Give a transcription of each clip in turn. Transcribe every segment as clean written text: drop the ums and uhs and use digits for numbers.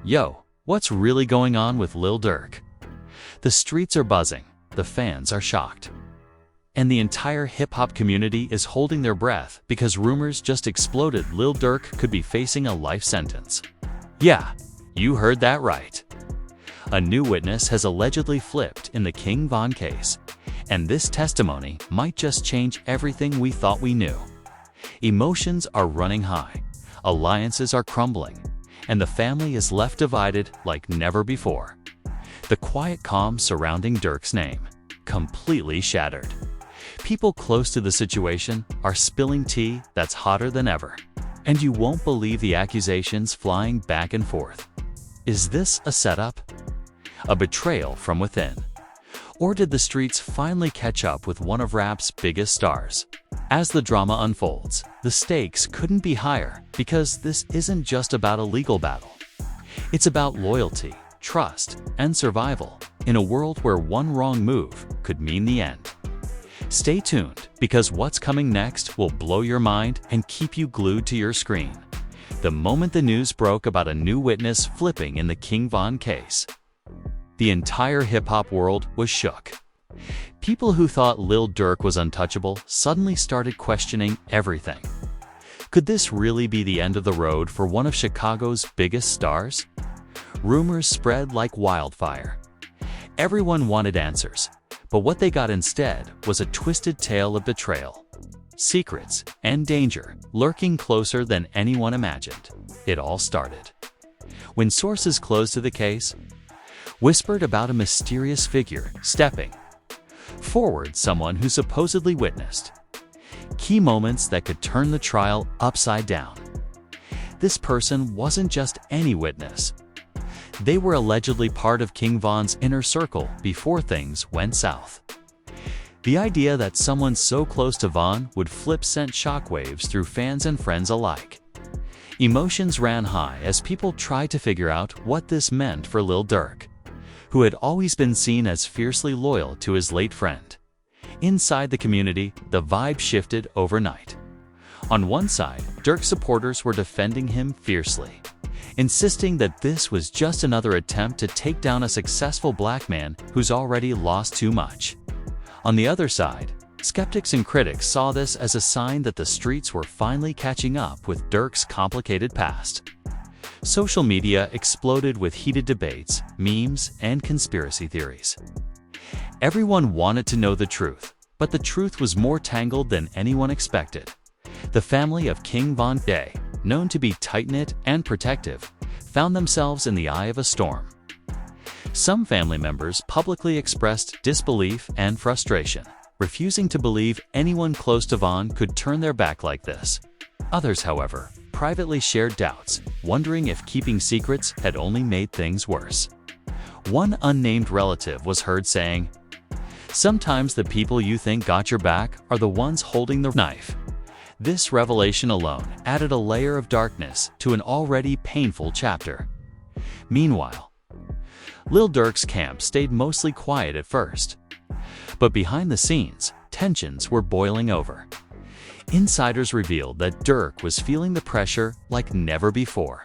Yo, what's really going on with Lil Durk? The streets are buzzing, the fans are shocked. And the entire hip-hop community is holding their breath because rumors just exploded Lil Durk could be facing a life sentence. Yeah, you heard that right. A new witness has allegedly flipped in the King Von case, and this testimony might just change everything we thought we knew. Emotions are running high, alliances are crumbling, and the family is left divided like never before. The quiet calm surrounding Durk's name, completely shattered. People close to the situation are spilling tea that's hotter than ever. And you won't believe the accusations flying back and forth. Is this a setup? A betrayal from within? Or did the streets finally catch up with one of rap's biggest stars? As the drama unfolds, the stakes couldn't be higher because this isn't just about a legal battle. It's about loyalty, trust, and survival in a world where one wrong move could mean the end. Stay tuned, because what's coming next will blow your mind and keep you glued to your screen. The moment the news broke about a new witness flipping in the King Von case, the entire hip-hop world was shook. People who thought Lil Durk was untouchable suddenly started questioning everything. Could this really be the end of the road for one of Chicago's biggest stars? Rumors spread like wildfire. Everyone wanted answers. But what they got instead was a twisted tale of betrayal, secrets, and danger lurking closer than anyone imagined. It all started when sources close to the case whispered about a mysterious figure stepping forward, someone who supposedly witnessed key moments that could turn the trial upside down. This person wasn't just any witness. They were allegedly part of King Von's inner circle before things went south. The idea that someone so close to Von would flip sent shockwaves through fans and friends alike. Emotions ran high as people tried to figure out what this meant for Lil Durk, who had always been seen as fiercely loyal to his late friend. Inside the community, the vibe shifted overnight. On one side, Durk supporters were defending him fiercely, insisting that this was just another attempt to take down a successful black man who's already lost too much. On the other side, skeptics and critics saw this as a sign that the streets were finally catching up with Durk's complicated past. Social media exploded with heated debates, memes, and conspiracy theories. Everyone wanted to know the truth, but the truth was more tangled than anyone expected. The family of King Von, known to be tight-knit and protective, found themselves in the eye of a storm. Some family members publicly expressed disbelief and frustration, refusing to believe anyone close to Von could turn their back like this. Others, however, privately shared doubts, wondering if keeping secrets had only made things worse. One unnamed relative was heard saying, "Sometimes the people you think got your back are the ones holding the knife." This revelation alone added a layer of darkness to an already painful chapter. Meanwhile, Lil Durk's camp stayed mostly quiet at first. But behind the scenes, tensions were boiling over. Insiders revealed that Durk was feeling the pressure like never before.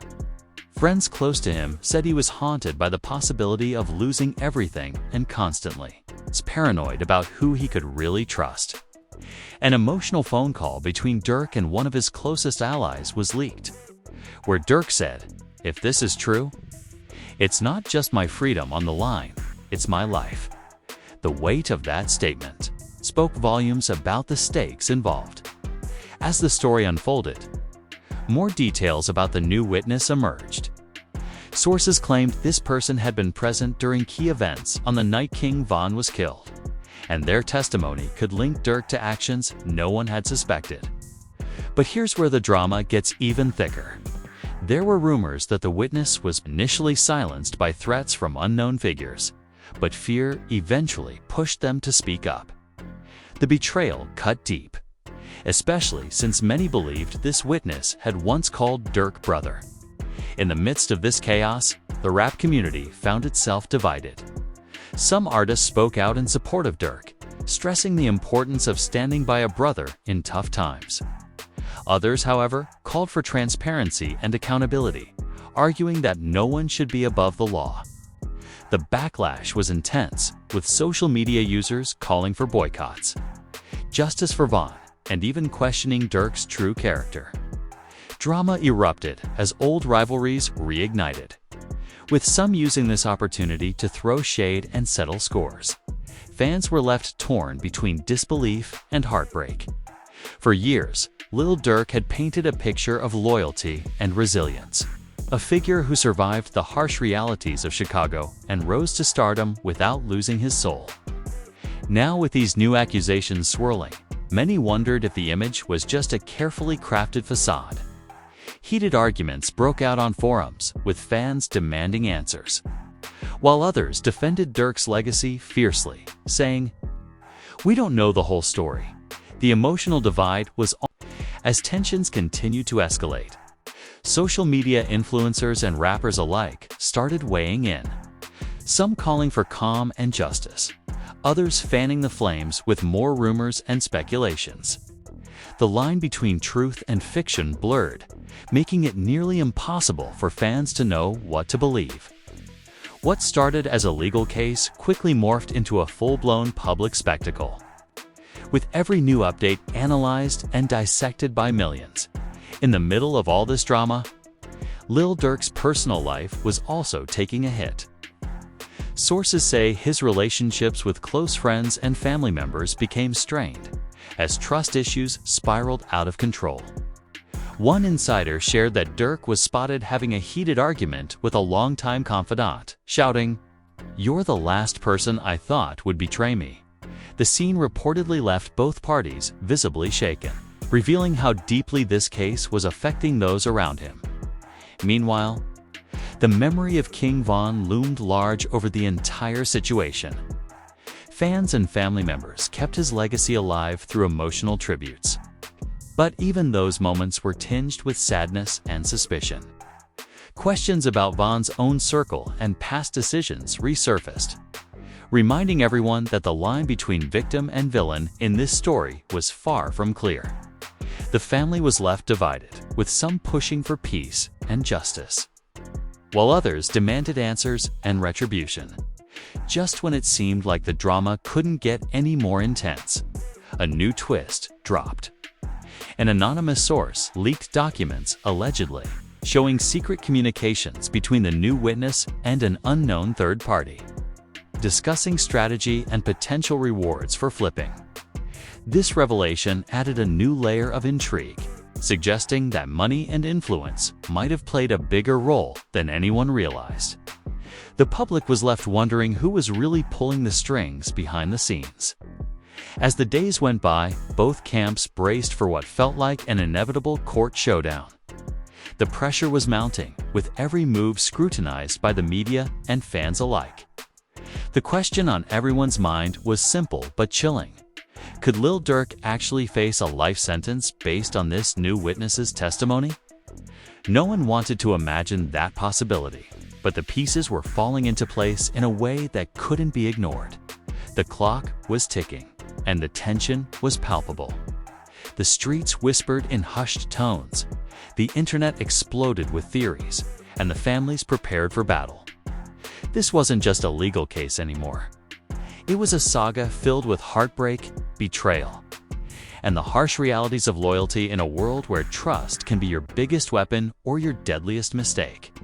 Friends close to him said he was haunted by the possibility of losing everything and constantly was paranoid about who he could really trust. An emotional phone call between Durk and one of his closest allies was leaked, where Durk said, "If this is true, it's not just my freedom on the line, it's my life." The weight of that statement spoke volumes about the stakes involved. As the story unfolded, more details about the new witness emerged. Sources claimed this person had been present during key events on the night King Von was killed, and their testimony could link Durk to actions no one had suspected. But here's where the drama gets even thicker. There were rumors that the witness was initially silenced by threats from unknown figures, but fear eventually pushed them to speak up. The betrayal cut deep, especially since many believed this witness had once called Durk brother. In the midst of this chaos, the rap community found itself divided. Some artists spoke out in support of Durk, stressing the importance of standing by a brother in tough times. Others, however, called for transparency and accountability, arguing that no one should be above the law. The backlash was intense, with social media users calling for boycotts, justice for Von, and even questioning Durk's true character. Drama erupted as old rivalries reignited, with some using this opportunity to throw shade and settle scores. Fans were left torn between disbelief and heartbreak. For years, Lil Durk had painted a picture of loyalty and resilience, a figure who survived the harsh realities of Chicago and rose to stardom without losing his soul. Now, with these new accusations swirling, many wondered if the image was just a carefully crafted facade. Heated arguments broke out on forums, with fans demanding answers, while others defended Durk's legacy fiercely, saying, "We don't know the whole story." The emotional divide was on as tensions continued to escalate. Social media influencers and rappers alike started weighing in, some calling for calm and justice, others fanning the flames with more rumors and speculations. The line between truth and fiction blurred, making it nearly impossible for fans to know what to believe. What started as a legal case quickly morphed into a full-blown public spectacle, with every new update analyzed and dissected by millions. In the middle of all this drama, Lil Durk's personal life was also taking a hit. Sources say his relationships with close friends and family members became strained, as trust issues spiraled out of control. One insider shared that Durk was spotted having a heated argument with a longtime confidant, shouting, "You're the last person I thought would betray me." The scene reportedly left both parties visibly shaken, revealing how deeply this case was affecting those around him. Meanwhile, the memory of King Von loomed large over the entire situation. Fans and family members kept his legacy alive through emotional tributes. But even those moments were tinged with sadness and suspicion. Questions about Von's own circle and past decisions resurfaced, reminding everyone that the line between victim and villain in this story was far from clear. The family was left divided, with some pushing for peace and justice, while others demanded answers and retribution. Just when it seemed like the drama couldn't get any more intense, a new twist dropped. An anonymous source leaked documents, allegedly showing secret communications between the new witness and an unknown third party, discussing strategy and potential rewards for flipping. This revelation added a new layer of intrigue, suggesting that money and influence might have played a bigger role than anyone realized. The public was left wondering who was really pulling the strings behind the scenes. As the days went by, both camps braced for what felt like an inevitable court showdown. The pressure was mounting, with every move scrutinized by the media and fans alike. The question on everyone's mind was simple but chilling. Could Lil Durk actually face a life sentence based on this new witness's testimony? No one wanted to imagine that possibility, but the pieces were falling into place in a way that couldn't be ignored. The clock was ticking, and the tension was palpable. The streets whispered in hushed tones, the internet exploded with theories, and the families prepared for battle. This wasn't just a legal case anymore. It was a saga filled with heartbreak, betrayal, and the harsh realities of loyalty in a world where trust can be your biggest weapon or your deadliest mistake.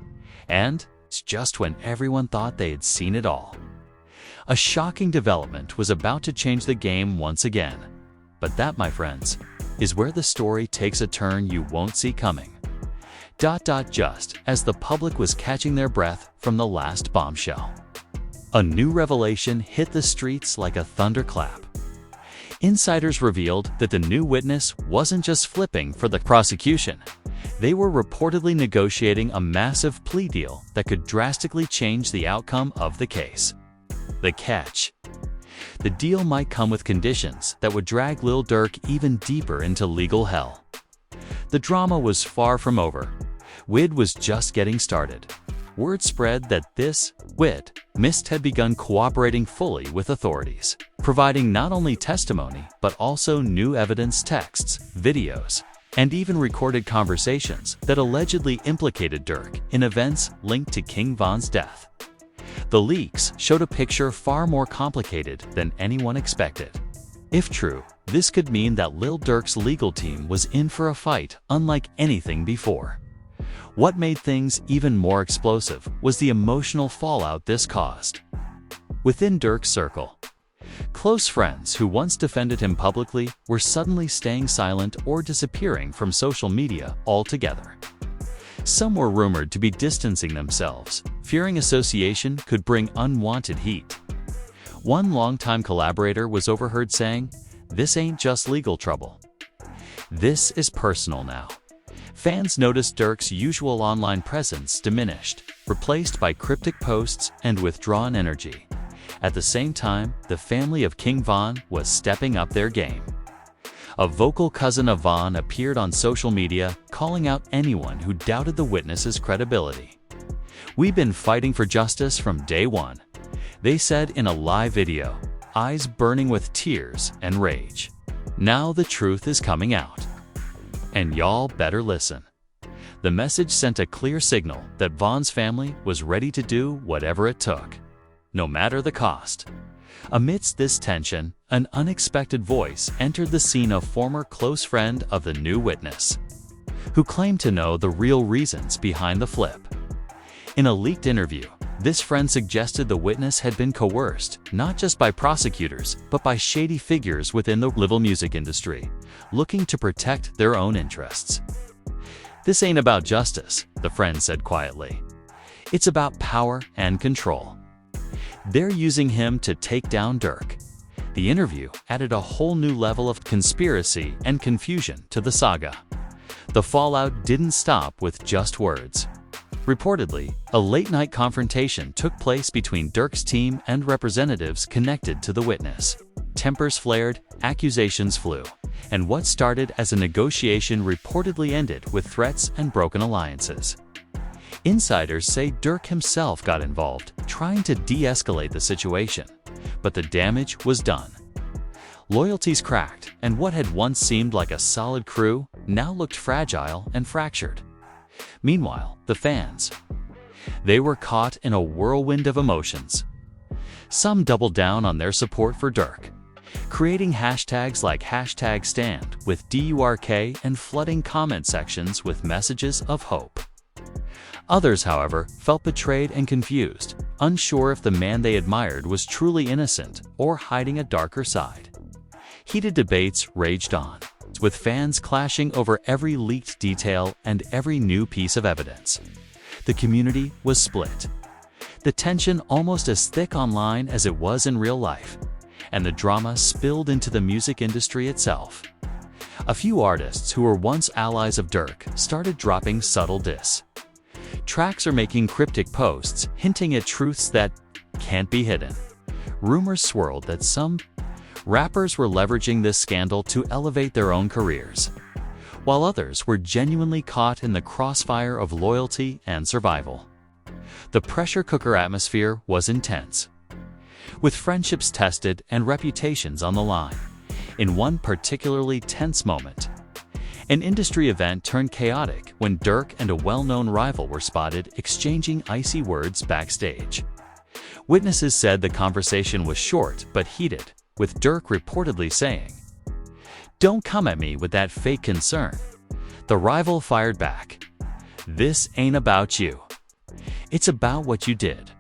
And it's just when everyone thought they had seen it all. A shocking development was about to change the game once again. But that, my friends, is where the story takes a turn you won't see coming. Just as the public was catching their breath from the last bombshell, a new revelation hit the streets like a thunderclap. Insiders revealed that the new witness wasn't just flipping for the prosecution. They were reportedly negotiating a massive plea deal that could drastically change the outcome of the case. The catch: the deal might come with conditions that would drag Lil Durk even deeper into legal hell. The drama was far from over. WID was just getting started. Word spread that this witness had begun cooperating fully with authorities, providing not only testimony but also new evidence, texts, videos, and even recorded conversations that allegedly implicated Durk in events linked to King Von's death. The leaks showed a picture far more complicated than anyone expected. If true, this could mean that Lil Durk's legal team was in for a fight unlike anything before. What made things even more explosive was the emotional fallout this caused. Within Durk's circle, close friends who once defended him publicly were suddenly staying silent or disappearing from social media altogether. Some were rumored to be distancing themselves, fearing association could bring unwanted heat. One longtime collaborator was overheard saying, "This ain't just legal trouble. This is personal now." Fans noticed Durk's usual online presence diminished, replaced by cryptic posts and withdrawn energy. At the same time, the family of King Von was stepping up their game. A vocal cousin of Von appeared on social media, calling out anyone who doubted the witness's credibility. "We've been fighting for justice from day one," they said in a live video, eyes burning with tears and rage. "Now the truth is coming out. And y'all better listen." The message sent a clear signal that Von's family was ready to do whatever it took, no matter the cost. Amidst this tension, an unexpected voice entered the scene, of former close friend of the new witness, who claimed to know the real reasons behind the flip. In a leaked interview, this friend suggested the witness had been coerced, not just by prosecutors, but by shady figures within the label music industry, looking to protect their own interests. "This ain't about justice," the friend said quietly. "It's about power and control. They're using him to take down Durk." The interview added a whole new level of conspiracy and confusion to the saga. The fallout didn't stop with just words. Reportedly, a late-night confrontation took place between Durk's team and representatives connected to the witness. Tempers flared, accusations flew, and what started as a negotiation reportedly ended with threats and broken alliances. Insiders say Durk himself got involved, trying to de-escalate the situation, but the damage was done. Loyalties cracked, and what had once seemed like a solid crew now looked fragile and fractured. Meanwhile, the fans, they were caught in a whirlwind of emotions. Some doubled down on their support for Durk, creating hashtags like #Stand with DURK and flooding comment sections with messages of hope. Others, however, felt betrayed and confused, unsure if the man they admired was truly innocent or hiding a darker side. Heated debates raged on, with fans clashing over every leaked detail and every new piece of evidence. The community was split, the tension almost as thick online as it was in real life, and the drama spilled into the music industry itself. A few artists who were once allies of Durk started dropping subtle diss. Tracks are making cryptic posts, hinting at truths that can't be hidden. Rumors swirled that some rappers were leveraging this scandal to elevate their own careers, while others were genuinely caught in the crossfire of loyalty and survival. The pressure cooker atmosphere was intense, with friendships tested and reputations on the line. In one particularly tense moment, an industry event turned chaotic when Durk and a well-known rival were spotted exchanging icy words backstage. Witnesses said the conversation was short but heated, with Durk reportedly saying, "Don't come at me with that fake concern." The rival fired back, "This ain't about you. It's about what you did."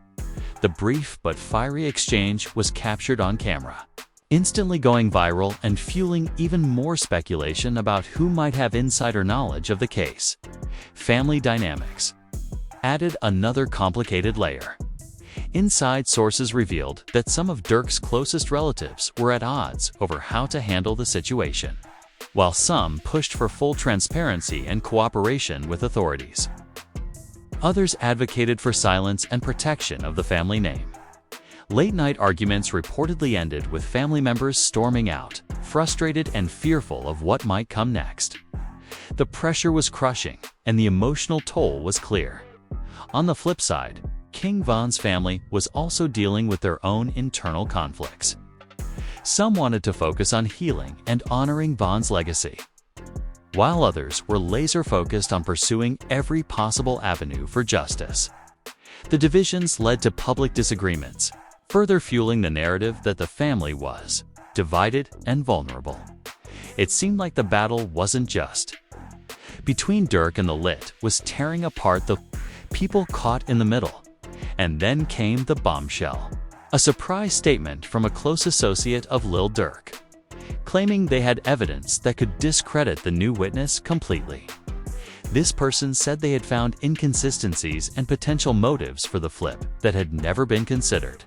The brief but fiery exchange was captured on camera, instantly going viral and fueling even more speculation about who might have insider knowledge of the case. Family dynamics added another complicated layer. Inside sources revealed that some of Durk's closest relatives were at odds over how to handle the situation, while some pushed for full transparency and cooperation with authorities. Others advocated for silence and protection of the family name. Late-night arguments reportedly ended with family members storming out, frustrated and fearful of what might come next. The pressure was crushing, and the emotional toll was clear. On the flip side, King Von's family was also dealing with their own internal conflicts. Some wanted to focus on healing and honoring Von's legacy, while others were laser-focused on pursuing every possible avenue for justice. The divisions led to public disagreements, further fueling the narrative that the family was divided and vulnerable. It seemed like the battle wasn't just between Durk and the Lit was tearing apart the people caught in the middle. And then came the bombshell. A surprise statement from a close associate of Lil Durk, claiming they had evidence that could discredit the new witness completely. This person said they had found inconsistencies and potential motives for the flip that had never been considered.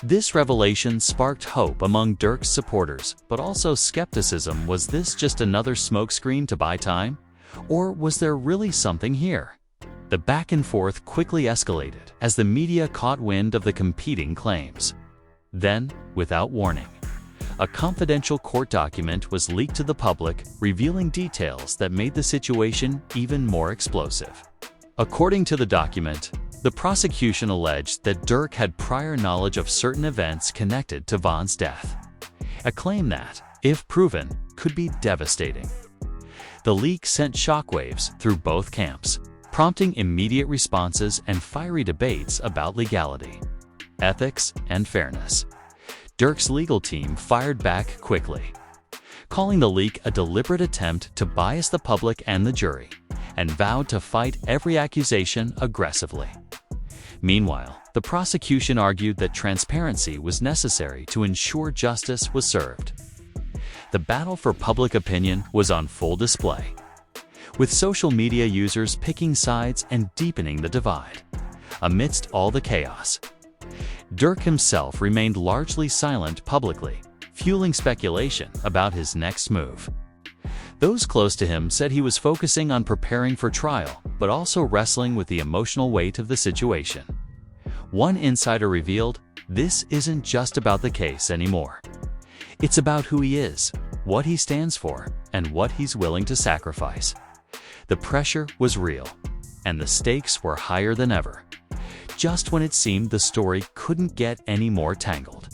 This revelation sparked hope among Durk's supporters, but also skepticism. Was this just another smokescreen to buy time? Or was there really something here? The back and forth quickly escalated as the media caught wind of the competing claims. Then, without warning, a confidential court document was leaked to the public, revealing details that made the situation even more explosive. According to the document, the prosecution alleged that Durk had prior knowledge of certain events connected to Von's death, a claim that, if proven, could be devastating. The leak sent shockwaves through both camps, prompting immediate responses and fiery debates about legality, ethics, and fairness. Durk's legal team fired back quickly, calling the leak a deliberate attempt to bias the public and the jury, and vowed to fight every accusation aggressively. Meanwhile, the prosecution argued that transparency was necessary to ensure justice was served. The battle for public opinion was on full display, with social media users picking sides and deepening the divide. Amidst all the chaos, Durk himself remained largely silent publicly, fueling speculation about his next move. Those close to him said he was focusing on preparing for trial, but also wrestling with the emotional weight of the situation. One insider revealed, "This isn't just about the case anymore. It's about who he is, what he stands for, and what he's willing to sacrifice." The pressure was real, and the stakes were higher than ever. Just when it seemed the story couldn't get any more tangled,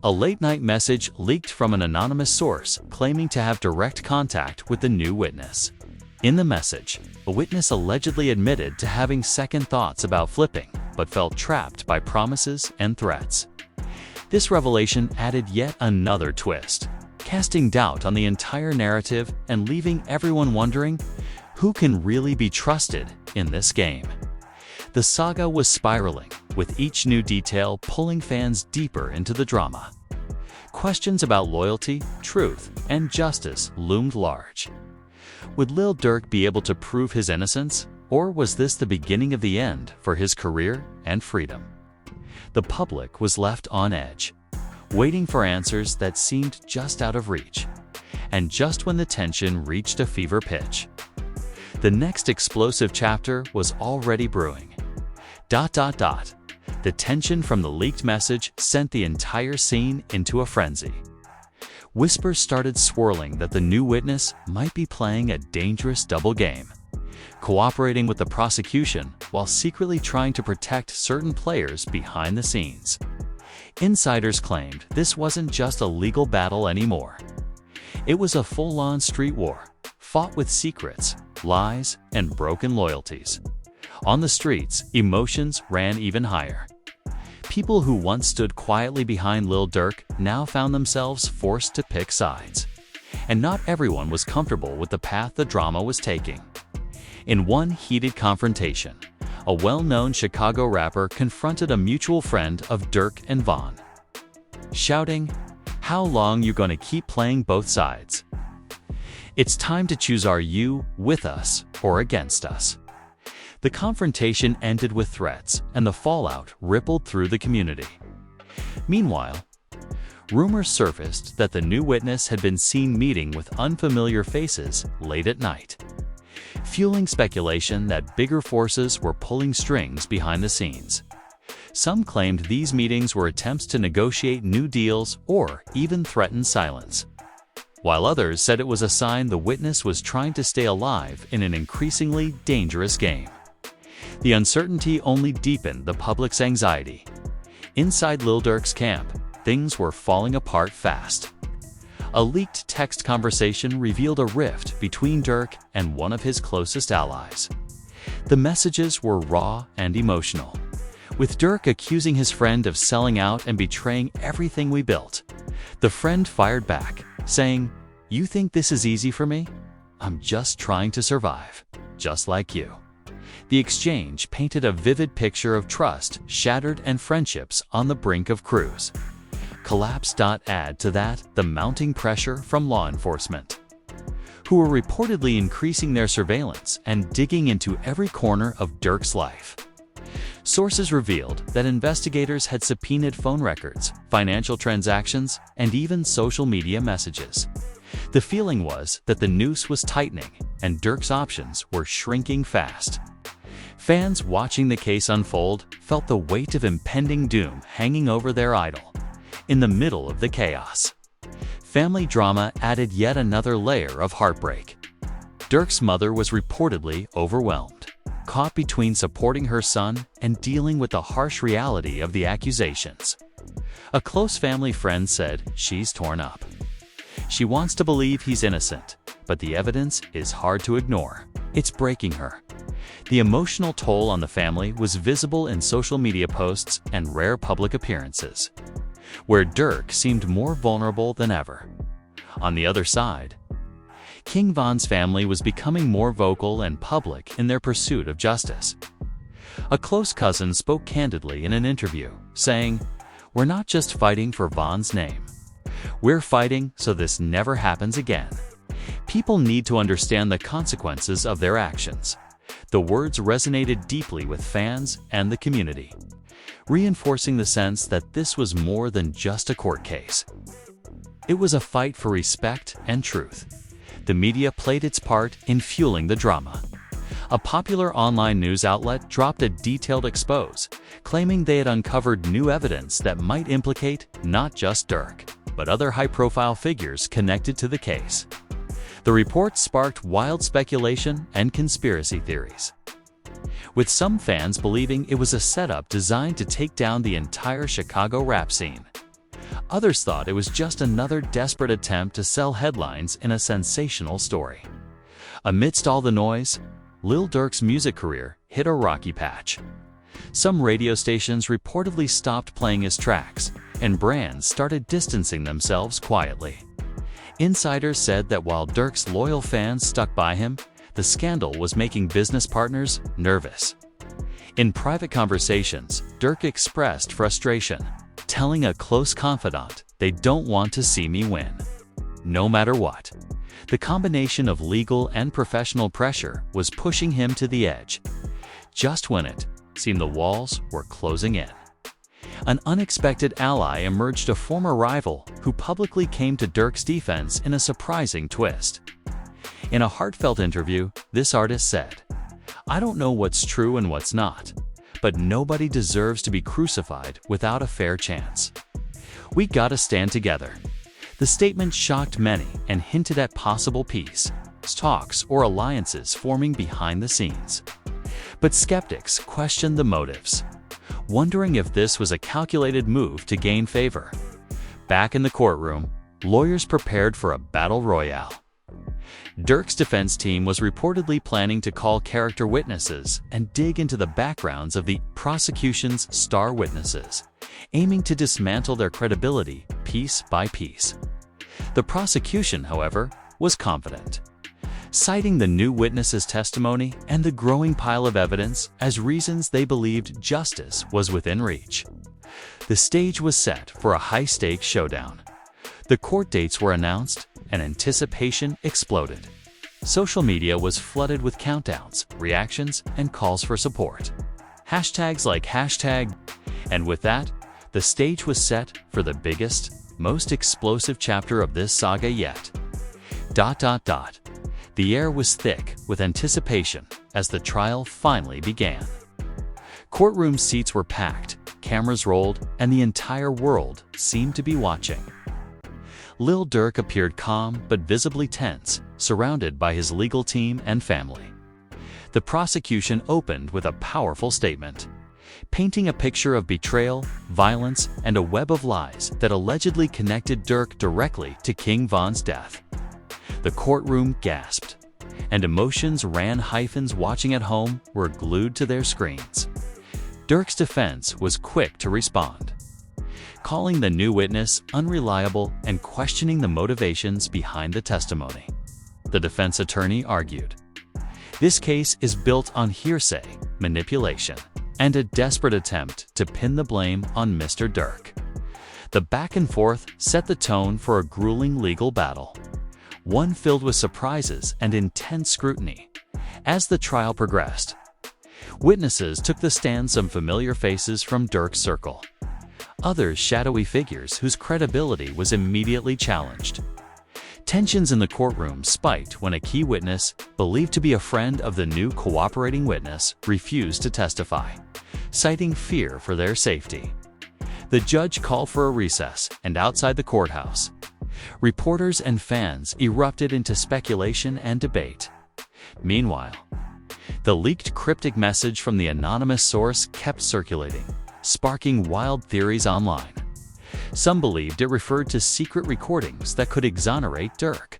a late-night message leaked from an anonymous source claiming to have direct contact with the new witness. In the message, a witness allegedly admitted to having second thoughts about flipping, but felt trapped by promises and threats. This revelation added yet another twist, casting doubt on the entire narrative and leaving everyone wondering, who can really be trusted in this game? The saga was spiraling, with each new detail pulling fans deeper into the drama. Questions about loyalty, truth, and justice loomed large. Would Lil Durk be able to prove his innocence, or was this the beginning of the end for his career and freedom? The public was left on edge, waiting for answers that seemed just out of reach. And just when the tension reached a fever pitch, the next explosive chapter was already brewing. The tension from the leaked message sent the entire scene into a frenzy. Whispers started swirling that the new witness might be playing a dangerous double game, cooperating with the prosecution while secretly trying to protect certain players behind the scenes. Insiders claimed this wasn't just a legal battle anymore. It was a full-on street war, fought with secrets, lies, and broken loyalties. On the streets, emotions ran even higher. People who once stood quietly behind Lil Durk now found themselves forced to pick sides. And not everyone was comfortable with the path the drama was taking. In one heated confrontation, a well-known Chicago rapper confronted a mutual friend of Durk and Von, shouting, "How long you gonna keep playing both sides? It's time to choose, are you with us or against us?" The confrontation ended with threats, and the fallout rippled through the community. Meanwhile, rumors surfaced that the new witness had been seen meeting with unfamiliar faces late at night, fueling speculation that bigger forces were pulling strings behind the scenes. Some claimed these meetings were attempts to negotiate new deals or even threaten silence, while others said it was a sign the witness was trying to stay alive in an increasingly dangerous game. The uncertainty only deepened the public's anxiety. Inside Lil Durk's camp, things were falling apart fast. A leaked text conversation revealed a rift between Durk and one of his closest allies. The messages were raw and emotional, with Durk accusing his friend of selling out and betraying everything we built. The friend fired back, saying, "You think this is easy for me? I'm just trying to survive, just like you." The exchange painted a vivid picture of trust shattered and friendships on the brink of cruise collapse. Add to that the mounting pressure from law enforcement, who were reportedly increasing their surveillance and digging into every corner of Durk's life. Sources revealed that investigators had subpoenaed phone records, financial transactions, and even social media messages. The feeling was that the noose was tightening and Durk's options were shrinking fast. Fans watching the case unfold felt the weight of impending doom hanging over their idol. In the middle of the chaos, family drama added yet another layer of heartbreak. Durk's mother was reportedly overwhelmed, caught between supporting her son and dealing with the harsh reality of the accusations. A close family friend said she's torn up. She wants to believe he's innocent, but the evidence is hard to ignore. It's breaking her. The emotional toll on the family was visible in social media posts and rare public appearances, where Durk seemed more vulnerable than ever. On the other side, King Von's family was becoming more vocal and public in their pursuit of justice. A close cousin spoke candidly in an interview, saying, "We're not just fighting for Von's name. We're fighting so this never happens again. People need to understand the consequences of their actions." The words resonated deeply with fans and the community, reinforcing the sense that this was more than just a court case. It was a fight for respect and truth. The media played its part in fueling the drama. A popular online news outlet dropped a detailed expose, claiming they had uncovered new evidence that might implicate not just Durk, but other high-profile figures connected to the case. The report sparked wild speculation and conspiracy theories, with some fans believing it was a setup designed to take down the entire Chicago rap scene. Others thought it was just another desperate attempt to sell headlines in a sensational story. Amidst all the noise, Lil Durk's music career hit a rocky patch. Some radio stations reportedly stopped playing his tracks, and brands started distancing themselves quietly. Insiders said that while Durk's loyal fans stuck by him, the scandal was making business partners nervous. In private conversations, Durk expressed frustration, telling a close confidant, "They don't want to see me win, no matter what." The combination of legal and professional pressure was pushing him to the edge, just when it seemed the walls were closing in. An unexpected ally emerged, a former rival who publicly came to Durk's defense in a surprising twist. In a heartfelt interview, this artist said, "I don't know what's true and what's not, but nobody deserves to be crucified without a fair chance. We gotta stand together." The statement shocked many and hinted at possible peace talks or alliances forming behind the scenes. But skeptics questioned the motives, wondering if this was a calculated move to gain favor. Back in the courtroom, lawyers prepared for a battle royale. Durk's defense team was reportedly planning to call character witnesses and dig into the backgrounds of the prosecution's star witnesses, aiming to dismantle their credibility piece by piece. The prosecution, however, was confident, citing the new witnesses' testimony and the growing pile of evidence as reasons they believed justice was within reach. The stage was set for a high-stakes showdown. The court dates were announced, and anticipation exploded. Social media was flooded with countdowns, reactions, and calls for support. Hashtags like hashtag, and with that, the stage was set for the biggest, most explosive chapter of this saga yet. The air was thick with anticipation as the trial finally began. Courtroom seats were packed, cameras rolled, and the entire world seemed to be watching. Lil Durk appeared calm but visibly tense, surrounded by his legal team and family. The prosecution opened with a powerful statement, painting a picture of betrayal, violence, and a web of lies that allegedly connected Durk directly to King Von's death. The courtroom gasped, and emotions ran. Watching at home were glued to their screens. Durk's defense was quick to respond, calling the new witness unreliable and questioning the motivations behind the testimony. The defense attorney argued, "This case is built on hearsay, manipulation, and a desperate attempt to pin the blame on Mr. Durk." The back and forth set the tone for a grueling legal battle, one filled with surprises and intense scrutiny. As the trial progressed, witnesses took the stand, some familiar faces from Durk's circle, others shadowy figures whose credibility was immediately challenged. Tensions in the courtroom spiked when a key witness, believed to be a friend of the new cooperating witness, refused to testify, citing fear for their safety. The judge called for a recess, and outside the courthouse, reporters and fans erupted into speculation and debate. Meanwhile, the leaked cryptic message from the anonymous source kept circulating, sparking wild theories online. Some believed it referred to secret recordings that could exonerate Durk.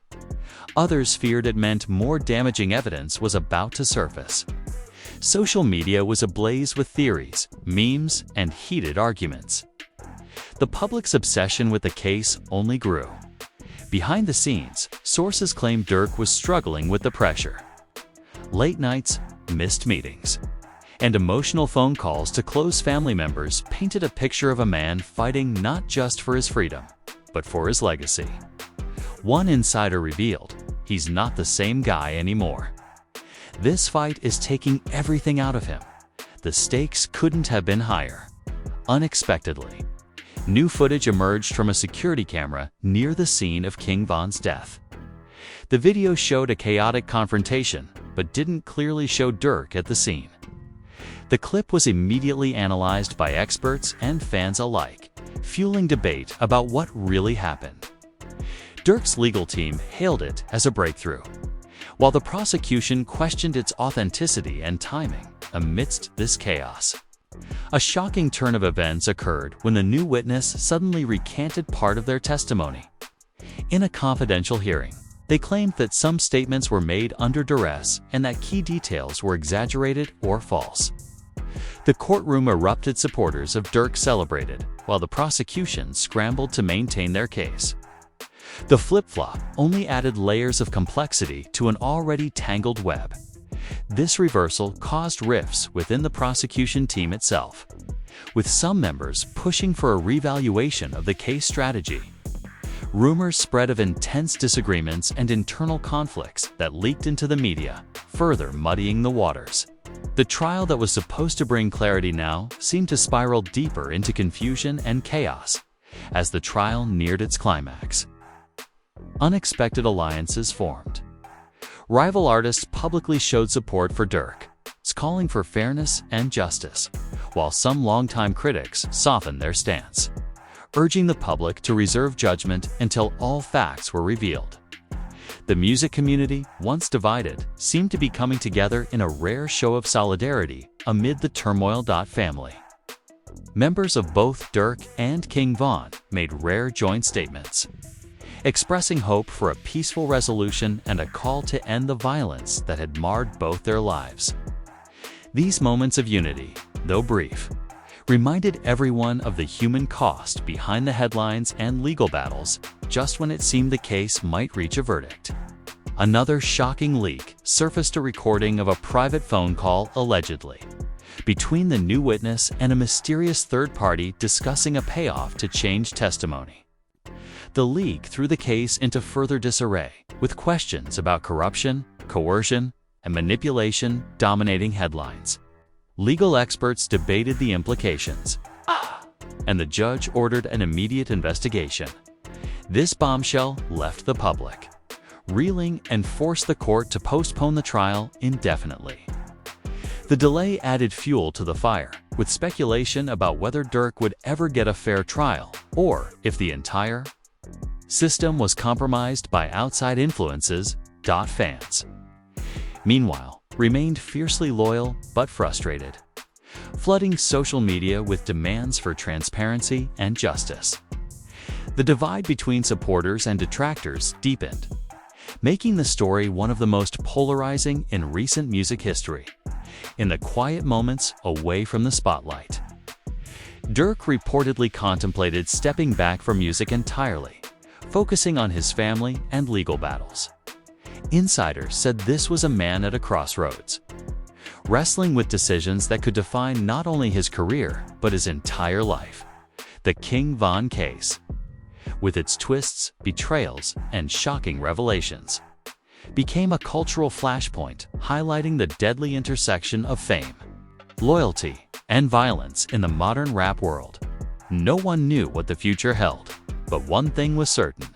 Others feared it meant more damaging evidence was about to surface. Social media was ablaze with theories, memes, and heated arguments. The public's obsession with the case only grew. Behind the scenes, sources claimed Durk was struggling with the pressure. Late nights, missed meetings, and emotional phone calls to close family members painted a picture of a man fighting not just for his freedom, but for his legacy. One insider revealed, he's not the same guy anymore. This fight is taking everything out of him. The stakes couldn't have been higher. Unexpectedly, new footage emerged from a security camera near the scene of King Von's death. The video showed a chaotic confrontation, but didn't clearly show Durk at the scene. The clip was immediately analyzed by experts and fans alike, fueling debate about what really happened. Durk's legal team hailed it as a breakthrough, while the prosecution questioned its authenticity and timing. Amidst this chaos, a shocking turn of events occurred when the new witness suddenly recanted part of their testimony. In a confidential hearing, they claimed that some statements were made under duress and that key details were exaggerated or false. The courtroom erupted. Supporters of Durk celebrated, while the prosecution scrambled to maintain their case. The flip-flop only added layers of complexity to an already tangled web. This reversal caused rifts within the prosecution team itself, with some members pushing for a revaluation of the case strategy. Rumors spread of intense disagreements and internal conflicts that leaked into the media, further muddying the waters. The trial that was supposed to bring clarity now seemed to spiral deeper into confusion and chaos as the trial neared its climax. Unexpected alliances formed. Rival artists publicly showed support for Durk, calling for fairness and justice, while some longtime critics softened their stance, urging the public to reserve judgment until all facts were revealed. The music community, once divided, seemed to be coming together in a rare show of solidarity amid the turmoil. Family members of both Durk and King Von made rare joint statements, expressing hope for a peaceful resolution and a call to end the violence that had marred both their lives. These moments of unity, though brief, reminded everyone of the human cost behind the headlines and legal battles just when it seemed the case might reach a verdict. Another shocking leak surfaced, a recording of a private phone call allegedly between the new witness and a mysterious third party discussing a payoff to change testimony. The leak threw the case into further disarray, with questions about corruption, coercion, and manipulation dominating headlines. Legal experts debated the implications, and the judge ordered an immediate investigation. This bombshell left the public reeling and forced the court to postpone the trial indefinitely. The delay added fuel to the fire, with speculation about whether Durk would ever get a fair trial, or if the entire system was compromised by outside influences. Fans, meanwhile, remained fiercely loyal but frustrated. flooding social media with demands for transparency and justice. The divide between supporters and detractors deepened, making the story one of the most polarizing in recent music history. In the quiet moments away from the spotlight, Durk reportedly contemplated stepping back from music entirely, focusing on his family and legal battles. Insiders said this was a man at a crossroads, wrestling with decisions that could define not only his career but his entire life. The King Von case, with its twists, betrayals, and shocking revelations, became a cultural flashpoint highlighting the deadly intersection of fame, loyalty, and violence in the modern rap world. No one knew what the future held, but one thing was certain: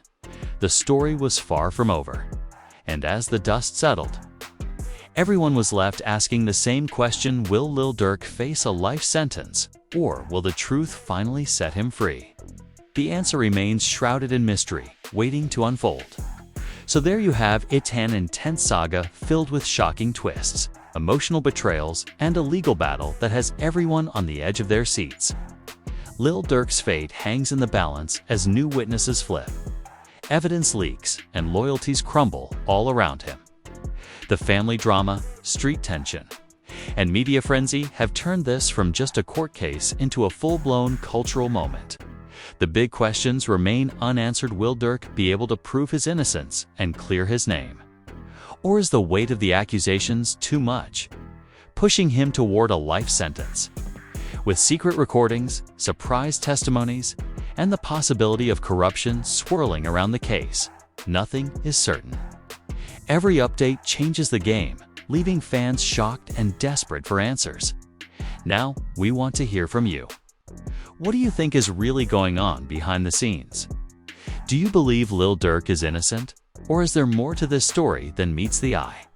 the story was far from over. And as the dust settled, everyone was left asking the same question: will Lil Durk face a life sentence, or will the truth finally set him free? The answer remains shrouded in mystery, waiting to unfold. So there you have it, an intense saga filled with shocking twists, emotional betrayals, and a legal battle that has everyone on the edge of their seats. Lil Durk's fate hangs in the balance as new witnesses flip, evidence leaks, and loyalties crumble all around him. The family drama, street tension, and media frenzy have turned this from just a court case into a full-blown cultural moment. The big questions remain unanswered. Will Durk be able to prove his innocence and clear his name? Or is the weight of the accusations too much, pushing him toward a life sentence? With secret recordings, surprise testimonies, and the possibility of corruption swirling around the case, nothing is certain. Every update changes the game, leaving fans shocked and desperate for answers. Now, we want to hear from you. What do you think is really going on behind the scenes? Do you believe Lil Durk is innocent? Or is there more to this story than meets the eye?